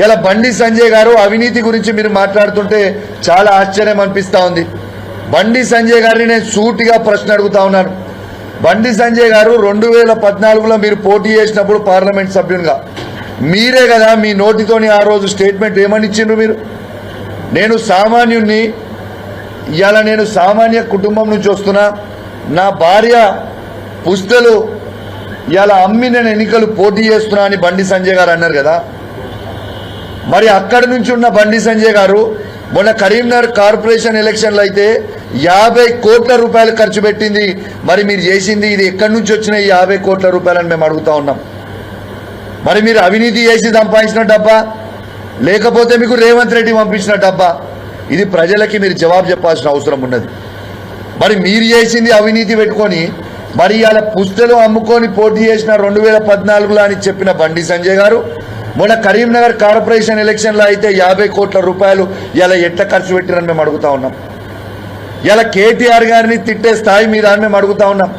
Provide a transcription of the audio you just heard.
ఇలా బండి సంజయ్ గారు అవినీతి గురించి మీరు మాట్లాడుతుంటే చాలా ఆశ్చర్యం అనిపిస్తూ ఉంది. బండి సంజయ్ గారిని నేను సూటిగా ప్రశ్న అడుగుతా ఉన్నాను. బండి సంజయ్ గారు 2014లో మీరు పోటీ చేసినప్పుడు పార్లమెంట్ సభ్యునిగా మీరే కదా మీ నోటితోని ఆ రోజు స్టేట్మెంట్ ఏమని ఇచ్చిండ్రు మీరు? నేను సామాన్యుణ్ణి, ఇవాళ నేను సామాన్య కుటుంబం నుంచి వస్తున్నా, నా భార్య పుస్తలు ఇవాళ అమ్మి నేను ఎన్నికలు పోటీ చేస్తున్నా అని బండి సంజయ్ గారు అన్నారు కదా. మరి అక్కడి నుంచి ఉన్న బండి సంజయ్ గారు మొన్న కరీంనగర్ కార్పొరేషన్ ఎలక్షన్లు అయితే 50 కోట్ల రూపాయలు ఖర్చు పెట్టింది. మరి మీరు చేసింది ఇది ఎక్కడి నుంచి వచ్చిన ఈ 50 కోట్ల రూపాయలని మేము అడుగుతా ఉన్నాం. మరి మీరు అవినీతి చేసి సంపాదించిన డబ్బా, లేకపోతే మీకు రేవంత్ రెడ్డి పంపించిన డబ్బా? ఇది ప్రజలకి మీరు జవాబు చెప్పాల్సిన అవసరం ఉన్నది. మరి మీరు చేసింది అవినీతి పెట్టుకొని మరి ఇవాళ పుస్తలు అమ్ముకొని పోటీ చేసిన 2014లో అని చెప్పిన బండి సంజయ్ గారు మొన్న కరీంనగర్ కార్పొరేషన్ ఎలక్షన్లో అయితే 50 కోట్ల రూపాయలు ఇలా ఎట్లా ఖర్చు పెట్టిరని మేము అడుగుతా ఉన్నాం. ఇలా కేటీఆర్ గారిని తిట్టే స్థాయి మీద అని మేము అడుగుతా ఉన్నాం.